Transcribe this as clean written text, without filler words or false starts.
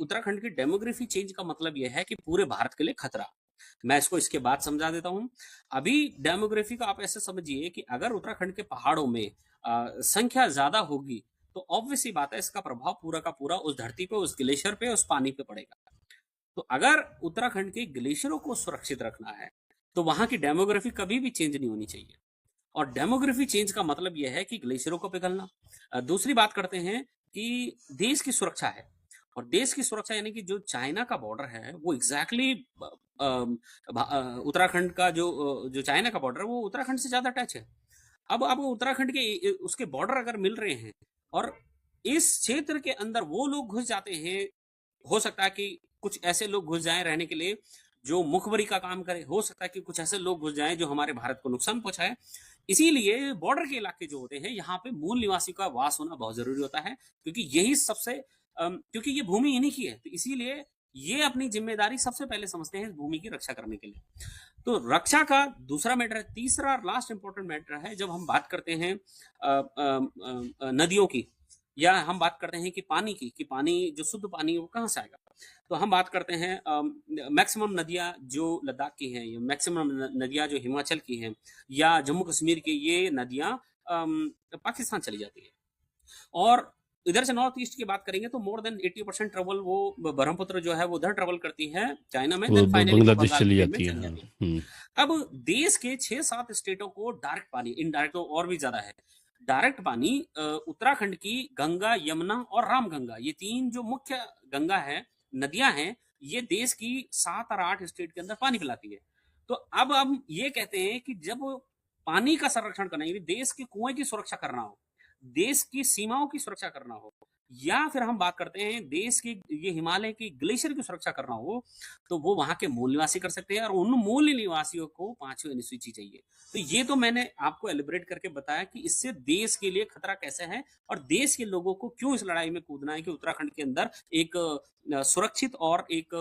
उत्तराखंड की demography change का मतलब यह है कि पूरे भारत के लिए खतरा। मैं इसको इसके बाद समझा देता हूँ। अभी डेमोग्राफी का आप ऐसे समझिए कि अगर उत्तराखंड के पहाड़ों में संख्या ज़्यादा होगी, तो ऑब्वियस सी बात है इसका प्रभाव पूरा का पूरा उस धरती पे, उस ग्लेशियर पे, उस पानी पे पड़ेगा। तो अगर उत्तराखंड के ग्लेशियरों को सुरक्षित रखना है, तो वहाँ की डेमोग्राफी कभी भी चेंज नहीं होनी चाहिए। और डेमोग्राफी चेंज का मतलब यह है कि ग्लेशियरों को पिघलना। दूसरी बात करते हैं कि देश की सुरक्षा है, और देश की सुरक्षा यानी कि जो चाइना का बॉर्डर है वो एग्जैक्टली उत्तराखंड का जो चाइना का बॉर्डर है वो उत्तराखंड से ज्यादा टच है। अब उत्तराखंड के उसके बॉर्डर अगर मिल रहे हैं और इस क्षेत्र के अंदर वो लोग घुस जाते हैं, हो सकता है कि कुछ ऐसे लोग घुस जाएं रहने के लिए जो मुखबरी का काम करे, हो सकता है कि कुछ ऐसे लोग घुस जाएं जो हमारे भारत को नुकसान पहुंचाए। इसीलिए बॉर्डर के इलाके जो होते हैं यहाँ पे मूल निवासी का वास होना बहुत जरूरी होता है, क्योंकि यही सबसे क्योंकि ये भूमि इन्हीं की है, तो इसीलिए ये अपनी जिम्मेदारी सबसे पहले समझते हैं इस भूमि की रक्षा करने के लिए। तो रक्षा का दूसरा मैटर है। तीसरा और लास्ट इंपॉर्टेंट मैटर है जब हम बात करते हैं नदियों की, या हम बात करते हैं कि पानी की, कि पानी जो शुद्ध पानी है वो कहाँ से आएगा। तो हम बात करते हैं मैक्सिमम नदियाँ जो लद्दाख की हैं, या मैक्सिमम नदियाँ जो हिमाचल की हैं, या जम्मू कश्मीर की, ये नदियाँ पाकिस्तान चली जाती है। और इधर से नॉर्थ ईस्ट की बात करेंगे तो मोर देन 80% ट्रेवल वो ब्रह्मपुत्र जो है वो उधर ट्रेवल करती है चाइना में, वो देन फाइनली वो बांग्लादेश बंगाल की चली प्लेन में जाती है, चली हाँ। जाती है। अब देश के 6-7 स्टेटों को डायरेक्ट पानी, इनडायरेक्ट तो और भी ज्यादा है। डायरेक्ट पानी उत्तराखंड की गंगा, यमुना और रामगंगा, ये तीन जो मुख्य गंगा है, नदियां हैं, ये देश की 7 और 8 स्टेट के अंदर पानी पिलाती है। तो अब हम ये कहते हैं कि जब पानी का संरक्षण करना, यानी देश के कुएं की सुरक्षा करना हो, देश की सीमाओं की सुरक्षा करना हो, या फिर हम बात करते हैं देश की ये हिमालय की ग्लेशियर की सुरक्षा करना हो, तो वो वहां के मूल निवासी कर सकते हैं, और उन मूल निवासियों को 5वीं अनुसूची चाहिए। तो ये तो मैंने आपको एलिब्रेट करके बताया कि इससे देश के लिए खतरा कैसे है, और देश के लोगों को क्यों इस लड़ाई में कूदना है कि उत्तराखंड के अंदर एक सुरक्षित और एक